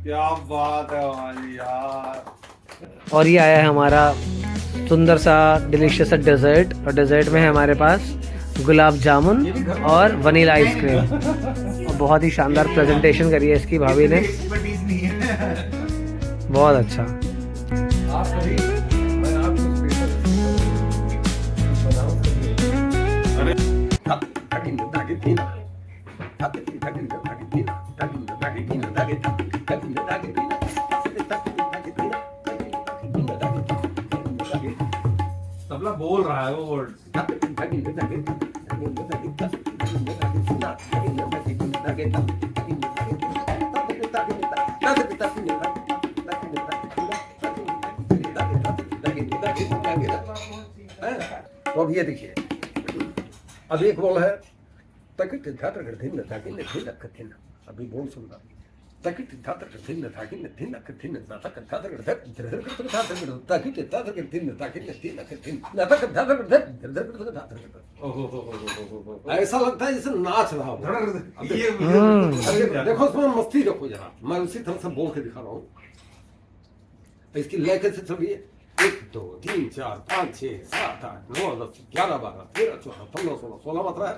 क्या बात है हमारी यार। और ये आया है हमारा सुंदर सा डिलीशियस सा डेजर्ट, और डेजर्ट में है हमारे पास गुलाब जामुन और वनीला आइसक्रीम। और बहुत ही शानदार प्रेजेंटेशन करी है इसकी भाभी ने, बहुत अच्छा। तबला बोल रहा है वो वर्ड। तो अब ये देखिए, अब एक बोल है अभी बोल सुनना। ऐसा लगता है जैसे नाच रहा हो। देखो उसमें मस्ती देखो जरा, मैं उसी तरह से बोल के दिखा रहा हूँ। इसकी लय कैसे चल रही है? 1 2 3 4 5 6 7 8 9 10 11 12 13 14 15 16 16 मात्रा है।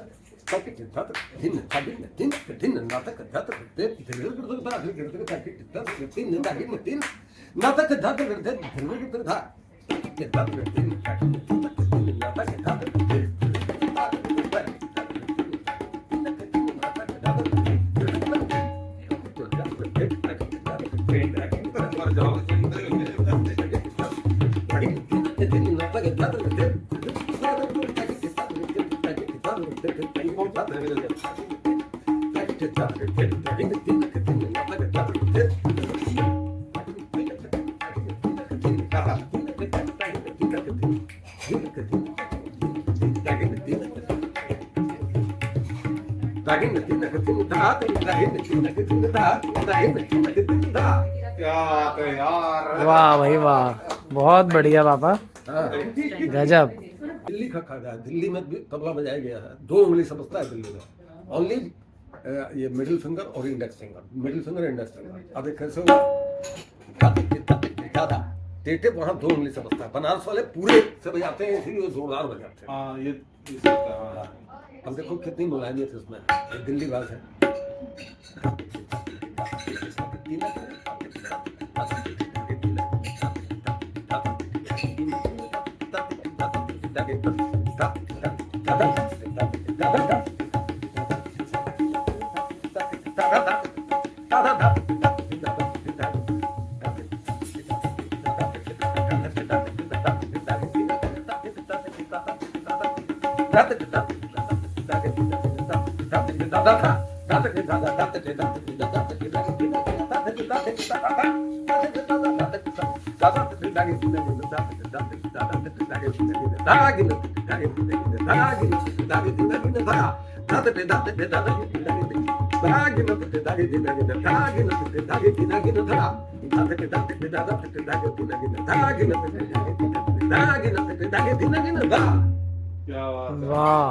क्या है यार। वाह भाई वाह, बहुत बढ़िया पापा, गजब। दिल्ली का खाना है, दिल्ली में भी तबला बजाया गया है। 2 उंगली समझता है दिल्ली में, ओनली ये मिडिल फिंगर और index finger, middle finger index finger. अब कैसे होगा? टेटे वहाँ 2 उंगली समझता है। बनारस वाले पूरे से बजाते हैं, इसलिए जोरदार बजाते हैं। हाँ ये अब देखो कितनी मुलायमियत इसमें, ये दिल्ली बात है। क्या बात है। वाह,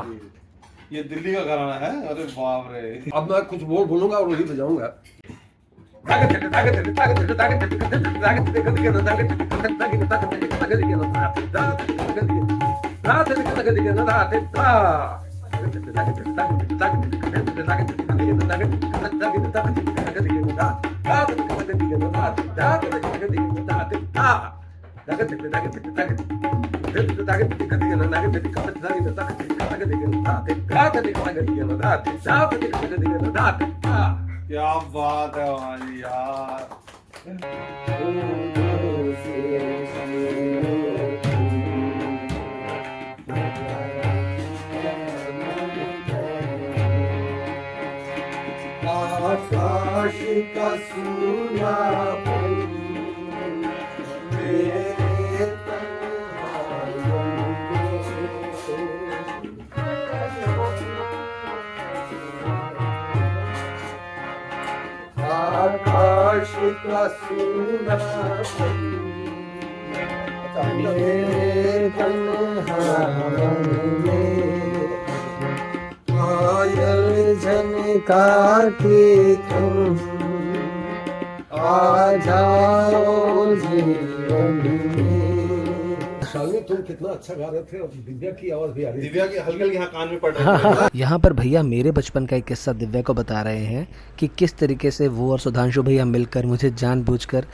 ये दिल्ली का घराना है। अरे बाप रे। अब मैं कुछ बोलूंगा और वही बजाऊंगा। क्या बात है हमारी यार। आकाश का सूना सुनापन पायल झनका के तुम आ जाओ जीवन में। शालिनी तुम कितना अच्छा गा रहे थे और दिव्या की आवाज भी आ रही थी। दिव्या की हल्की हल्की यहाँ कान में पड़ रही है। यहाँ पर भैया मेरे बचपन का एक किस्सा दिव्या को बता रहे हैं कि किस तरीके से वो और सुधांशु भैया मिलकर मुझे जानबूझकर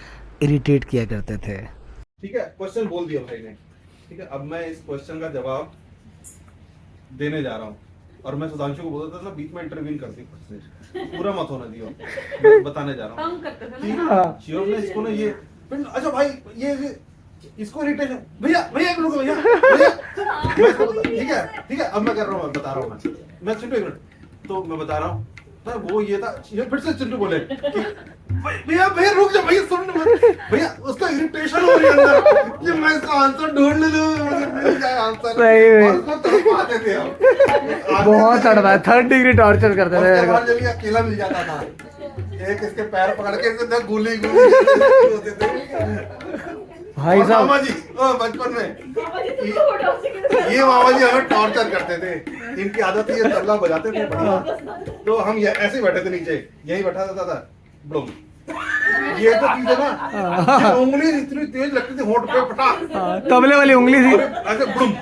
इरिटेट किया करते थे। ठीक है, क्वेश्चन बोल दिया भाई ने। ठीक है, अब मैं इस क्वेश्चन का जवाब देने जा रहा हूँ और मैं सुधांशु को बोलता था बीच में इंटरव्यू कर दी, पूरा मत होना दियो, मैं बताने जा रहा हूँ। शिवम ने इसको ना ये, अच्छा भाई ये इसको इरिटेशन, भैया भैया एक रुको भैया भैया, मैं इसको ठीक है अब मैं कर रहा हूँ, बता रहा हूँ मैं चिंटू एक मिनट, तो मैं बता रहा हूँ तो वो ये था, ये फिर से चिंटू बोले भैया भैया रुक जा भैया, सुन भैया उसका इरिटेशन हो रही है अंदर, ये मैं इसका आंसर ढूंढ लूं, क्या आंसर सही में। और उसको तड़पाते थे हम बहुत तड़पा, 3rd डिग्री टॉर्चर करते थे मेरे को। जब ये अकेला मिल जाता था, एक इसके पैर पकड़ के इसे गोली गोली होते थे भाई और साहब मामा जी बचपन में ये मामा जी हमें टॉर्चर करते थे, इनकी आदत ये तबला बजाते थे बढ़िया, तो हम ऐसे ही बैठे थे नीचे, यही बैठा रहता था ब्लूम, ये तो चीज है ना, उंगली इतनी तेज लगती थी होंठ पे फटा, तबले वाली उंगली थी। ऐसे ब्लूम,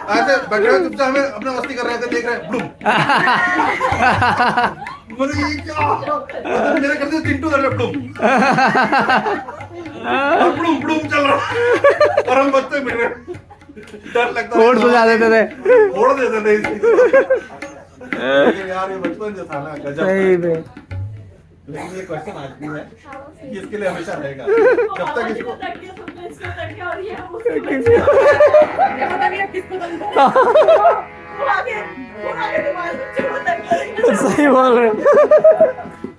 ऐसे बैठे हुए चुपचाप हमें अपना मस्ती कर रहे थे, देख रहे हैं ब्लूम, मुझे ये क्या मेरे करते चिंटू कर रहे ब्लूम और ब्लूम ब्लूम चल रहा और हम बच्चे मिल रहे, डर लगता कोड सुझा देते थे, फोड़ देते थे लेकिन यार ये बचपन जो था ना गजब। सही में। लेकिन ये क्वेश्चन आज भी है, ये इसके लिए हमेशा रहेगा, जब तक इसको सही बोल रहे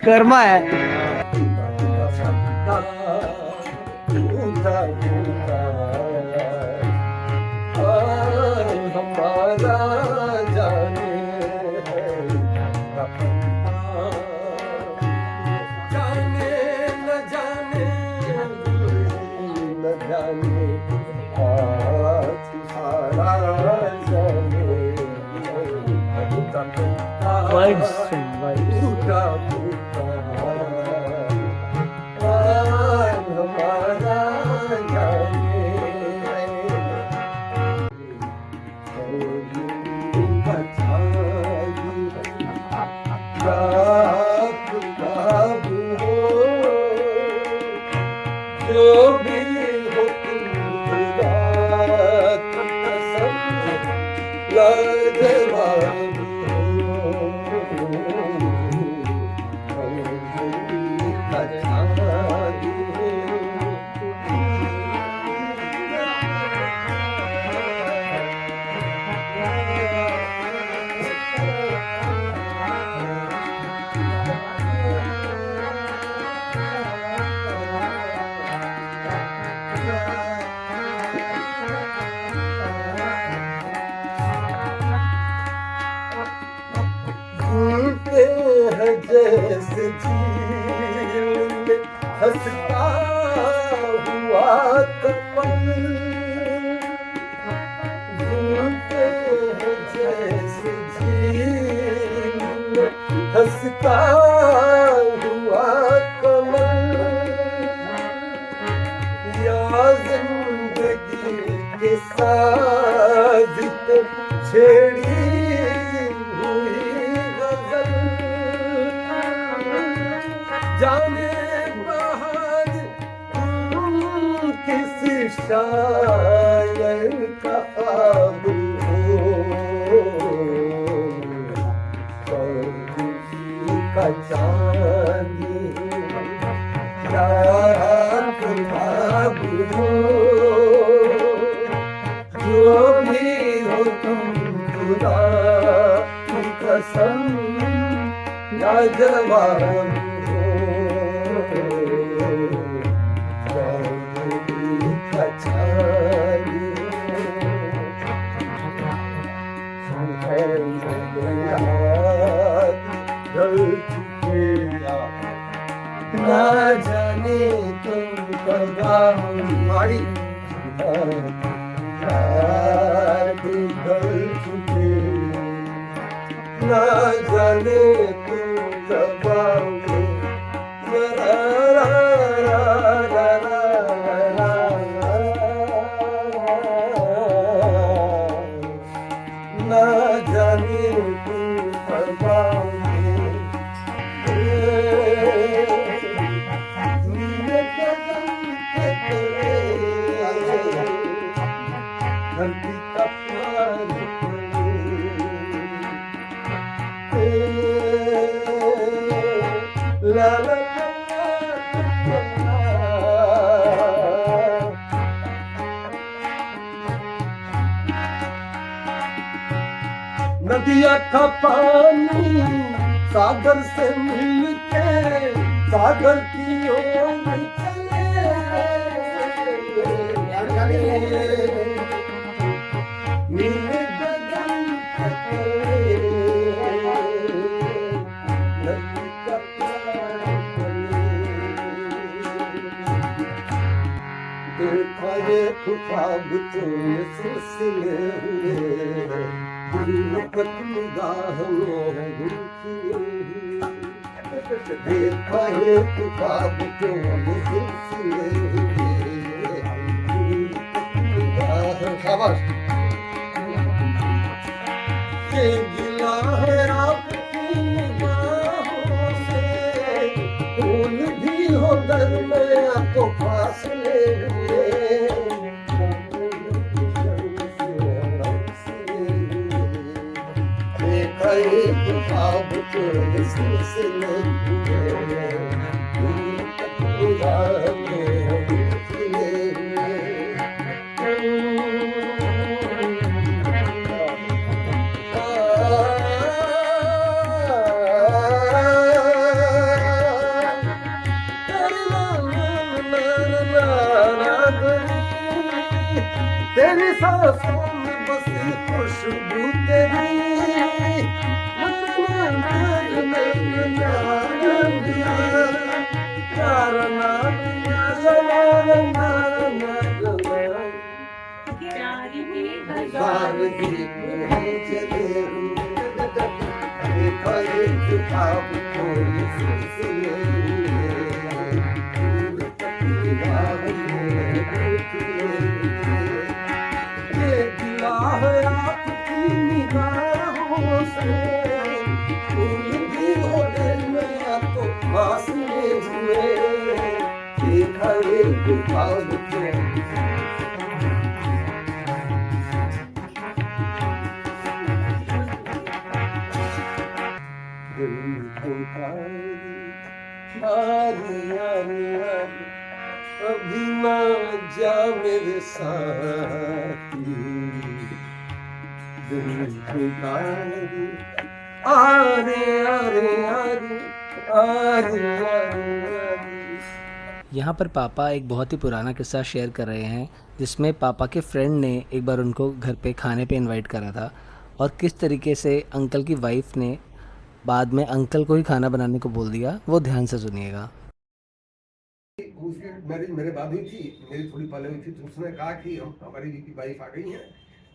कर्मा है। हमारा जाने जाने न जाने न जाने जो भी हो लाजवाब जैसे झील में हंसता हुआ कमल झूलते हैं जैसे झील में हंसता हुआ कमल या जिंदगी के साथ छेड़ी जाने बाहर किसी शायर का ख्वाब हो का चांदी रात ख्वाब हो जो भी हो तुम खुदा की कसम लाजवाब तुम कब आओगी बिगड़ चुके ना जाने तुम कब आओगे रा रा रा रा रा ना जाने तुम कब आओगे नीले गगन के तले धरती का प्यार ला ला नदिया का पानी सागर से मिलके सागर की ओर चले नीले गगन के तले धरती का प्यार देखा ये ख्वाब तुमने सिलसिले हुए निगाह में देखा ये ख्वाब तुमने सिलसिले हुए शाबाश ये गिला है आपकी निगाहों से फूल भी हो दरमिया तो फासले हुए देखा एक ख्वाब तुमने सिलसिले हुए निगाह में खिले तेरी सांसों में बसी खुशबू तेरी अभी ना जा मेरे साथी दिल पुकारे आरे आरे आरे आरे आरे। यहाँ पर पापा एक बहुत ही पुराना किस्सा शेयर कर रहे हैं जिसमें पापा के फ्रेंड ने एक बार उनको घर पे खाने पे इनवाइट करा था और किस तरीके से अंकल की वाइफ ने बाद में अंकल को ही खाना बनाने को बोल दिया, वो ध्यान से सुनिएगा। उसकी मेरे बाद हुई थी, मेरी थोड़ी पहले हुई थी, तो उसने कहा कि हमारी बीपी वाइफ आ गई है,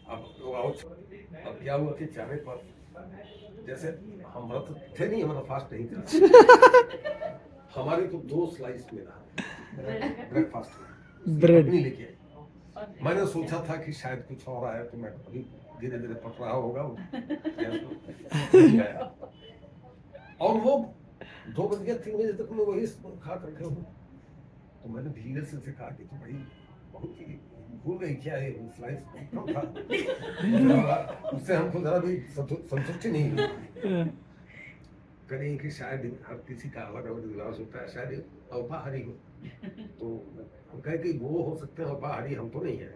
अब लोग आओ। अब क्या हुआ कि चाहे पर जैसे हम व्रत थे नहीं, हमारा फास्ट नहीं था हमारे तो 2 स्लाइस मिला ब्रेकफास्ट ब्रेड नहीं लेके। मैंने सोचा था कि शायद कुछ और आया तो मैं अभी धीरे धीरे पक रहा होगा और वो 2 बज गया 3 बजे तक मैं वही खा करके हूँ। तो मैंने धीरे से कहा कि तो भाई बहुत ही भूल गई क्या है, स्लाइस कम था उससे हमको जरा भी संतुष्टि नहीं हुई। करें कि शायद हर किसी का अलग अलग विलास होता है, शायद अल्पाहारी हो तो हम कहे कि वो हो सकते हैं अल्पाहारी, हम तो नहीं है।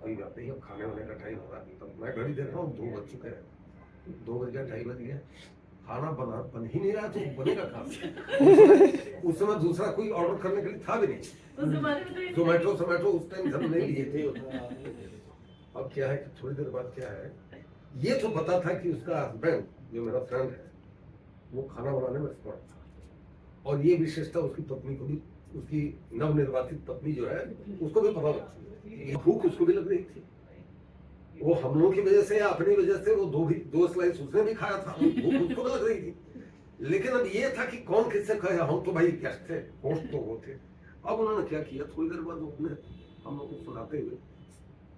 कोई बात नहीं, अब खाने वाने का टाइम हो रहा है। तो मैं घड़ी देख रहा हूँ 2 बज चुके हैं, 2 बज गया 2:30 बज गया, खाना बन ही नहीं रहा, तो बनेगा कहाँ? उस समय दूसरा कोई ऑर्डर करने के लिए था भी नहीं, जोमेटो उस टाइम हम नहीं लिए थे। अब क्या है कि थोड़ी देर बाद क्या है, ये तो पता था कि उसका हस्बैंड जो मेरा फ्रेंड है वो खाना बनाने में एक्सपर्ट था, और ये विशेषता उसकी पत्नी को भी, उसकी नवनिर्वाचित पत्नी जो है उसको भी पता लगती है। भूख उसको भी लग रही थी, वो हम लोगों की वजह से या अपनी वजह से वो दो स्लाइस उसने भी खाया था, भूख उसको भी लग रही थी। लेकिन अब ये था कि कौन किससे कहे, हम तो भाई गेस्ट थे, होस्ट तो वो थे। अब उन्होंने क्या किया, थोड़ी देर बाद उसने हम लोग को सुनाते हुए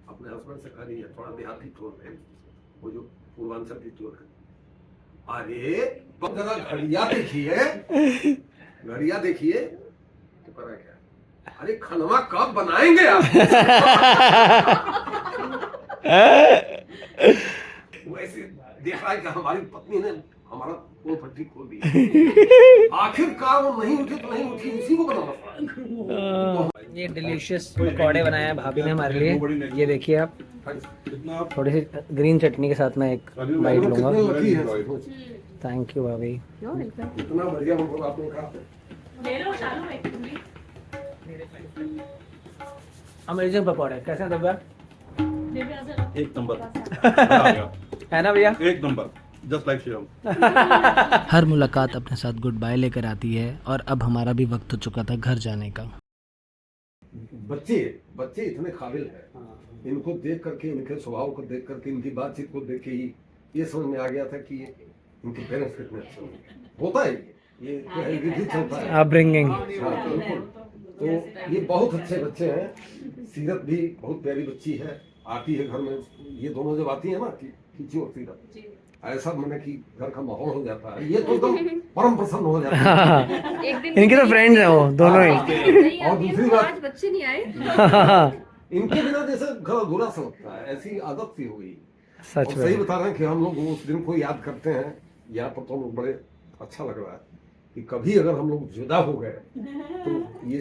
अपने हस्बैंड से कहा, रही है थोड़ा देहाती टोन में, वो जो पूर्वांचल की टोन है, अरे जरा घड़िया देखिए तो करा क्या, अरे खनवा कब बनाएंगे आप? वैसे देख रहा है कि हमारी पत्नी ने हमारा कोल फट्टी खोल दी, आखिरकार वो नहीं उठी तो नहीं उठी, इसी को बनाना पड़ा। ये डिलीशियस पकौड़े बनाए हैं भाभी ने हमारे लिए, ये देखिए आप। थोड़ी सी ग्रीन चटनी के साथ मैं एक बाइट लूंगा। थैंक यू भाभी। इतना बढ़िया हमको आपने कहा। अमेजिंग पकौड़े, कैसे हैं दिव्या? एक नंबर है ना भैया? एक नंबर, जस्ट लाइक शिवम। हर मुलाकात अपने साथ गुड बाय लेकर आती है और अब हमारा भी वक्त हो चुका था घर जाने का। बच्चे इतने काबिल है, इनको देख करके, इनके स्वभाव को देख करके, इनकी बातचीत को देख के ही ये समझ में आ गया था कि इनके पेरेंट्स कितने अच्छे होता है। ये विधि चलता है, अपब्रिंगिंग। हाँ, बिल्कुल। तो ये बहुत अच्छे बच्चे हैं। सीरत भी बहुत प्यारी बच्ची है, आती है घर में, ये दोनों जब आती है ना, खींची और सीरत, ऐसा मैंने कि घर का माहौल हो जाता है, ये तो एकदम परम प्रसन्न हो जाता है। इनके तो फ्रेंड्स हैं वो दोनों ही। और दूसरी बात, बच्चे नहीं आए, इनके बिना जैसे घर अधूरा सा लगता है, ऐसी आदत सी हो गई। सच और में सही बता रहे हैं कि हम लोग उस दिन को याद करते हैं, यहाँ पर तो हम लोग बड़े अच्छा लग रहा है कि कभी अगर हम लोग जुदा हो गए तो ये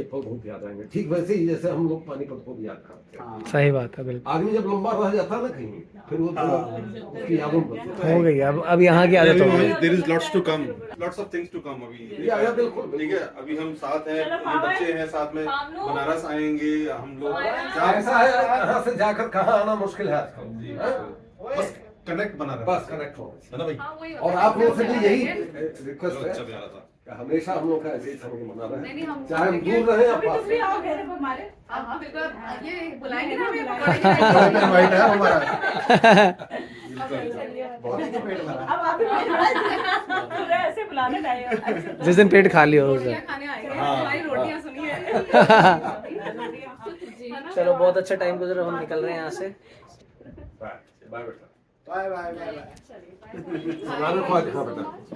पल बहुत याद आएंगे। ठीक वैसे ही जैसे हम लोग पानीपत को भी याद करते हैं। सही बात है, बिल्कुल। आदमी जब लंबा रह जाता है ना कहीं, फिर वो उसकी यादों में हो गई अब यहाँ की आदत हो गई। There is lots to come, lots of things to come. अभी या बिल्कुल ठीक है, अभी हम साथ हैं, ये बच्चे हैं साथ में, बनारस आएंगे हम लोग। ऐसा है, यहाँ से जाकर कहाँ आना मुश्किल है आजकल, हाँ? बस कनेक्ट बना रहा बस कनेक्ट हो, है ना भाई। और आप लोगों से भी यही रिक्वेस्ट है अच्छा प्यारा था, कि हमेशा हम लोग का ऐसे ही समय मना रहे हैं, चाहे हम दूर रहे या पास। ये बुलाएंगे ना हमें इनवाइट है हमारा। ऐसे बुलाने लाए, जिस दिन पेट खाली हो उस दिन। खाने आएंगे, हमारी रोटियां सुनिए। चलो, बहुत अच्छा टाइम गुजरा, हम निकल रहे हैं यहाँ से। बाय बेटा, bye bye bye bye.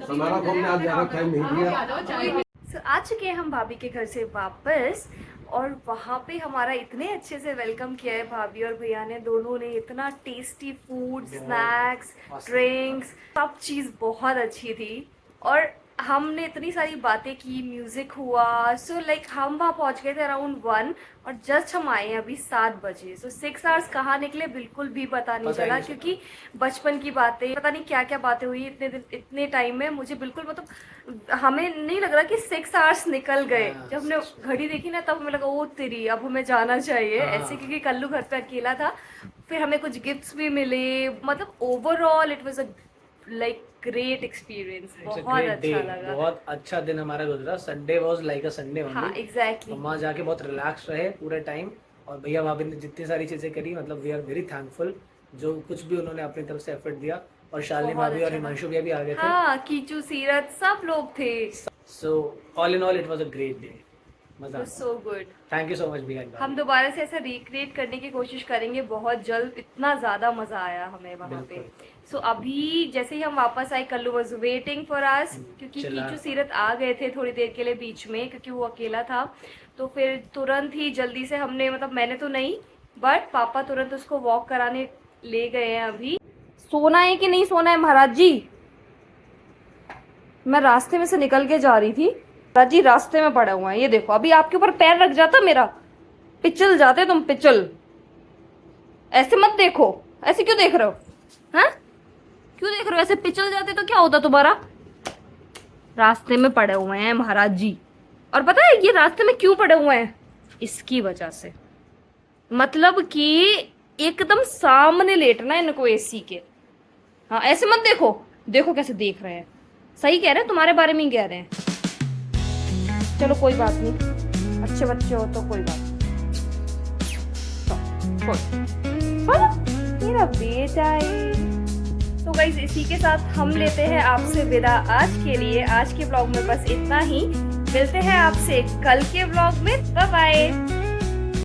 Samara को हमने आज ज्यादा टाइम नहीं दिया। So, आ चुके हैं हम भाभी के घर से वापस, और वहाँ पे हमारा इतने अच्छे से वेलकम किया है भाभी और भैया ने, दोनों ने। इतना टेस्टी फूड, स्नैक्स, ड्रिंक्स, सब चीज़ बहुत अच्छी थी। और हमने इतनी सारी बातें की, म्यूज़िक हुआ। सो लाइक हम वहाँ पहुँच गए थे अराउंड 1, और जस्ट हम आए हैं अभी 7 बजे। सो 6 आवर्स कहाँ निकले बिल्कुल भी पता नहीं चला, क्योंकि बचपन की बातें, पता नहीं क्या क्या बातें हुई इतने टाइम में। मुझे बिल्कुल मतलब हमें नहीं लग रहा कि 6 आवर्स निकल गए। जब हमने घड़ी देखी ना, तब हमें लगा ओ तेरी, अब हमें जाना चाहिए ऐसे, क्योंकि कल्लू घर पे अकेला था। फिर हमें कुछ गिफ्ट्स भी मिले। मतलब overall it was a like great experience, बहुत अच्छा लगा। बहुत अच्छा दिन हमारा गुजरा। Sunday was like a Sunday हाँ ओनली। एग्जैक्टली। हम वहाँ जाके बहुत रिलैक्स रहे पूरे टाइम, और भैया भाभी ने जितनी सारी चीज़ें करी, मतलब वी आर वेरी थैंकफुल, जो कुछ भी उन्होंने अपनी तरफ से एफर्ट दिया। और शालिनी भाभी और हिमांशु भैया भी आ गए थे। हाँ, कीचू, सीरत, सब लोग थे। So all in all it was a great day, मजा। So good. Thank you so much भैया। हम दोबारा से ऐसा रिक्रिएट करने की कोशिश करेंगे बहुत जल्द। इतना ज़्यादा मज़ा आया हमें वहाँ पे। सो अभी जैसे ही हम वापस आए, Kallu was waiting for us, क्योंकि कीचू सीरत आ गए थे थोड़ी देर के लिए बीच में, क्योंकि वो अकेला था। तो फिर तुरंत ही जल्दी से हमने, मतलब मैंने तो नहीं, बट पापा तुरंत उसको वॉक कराने ले गए हैं। अभी सोना है कि नहीं सोना है महाराज जी? मैं रास्ते में से निकल के जा रही थी, महाराज जी रास्ते में पड़ा हुआ है, ये देखो। अभी आपके ऊपर पैर रख जाता मेरा, पिचल जाते तुम, पिचल। ऐसे मत देखो, ऐसे क्यों देख रहे हो? हाँ, क्यों देख रहे हो ऐसे? पिचल जाते तो क्या होता तुम्हारा? रास्ते में पड़े हुए हैं महाराज जी। और पता है ये रास्ते में क्यों पड़े हुए हैं? इसकी वजह से, मतलब कि एकदम सामने लेटना है इनको एसी के। हाँ, ऐसे मत देखो, देखो कैसे देख रहे हैं। सही कह रहे हैं, तुम्हारे बारे में ही कह रहे हैं। चलो कोई बात नहीं, अच्छे बच्चे हो तो कोई बात नहीं। मेरा बेटा है। तो गाइस इसी के साथ हम लेते हैं आपसे विदा आज के लिए। आज के ब्लॉग में बस इतना ही। मिलते हैं आपसे कल के ब्लॉग में। Bye bye.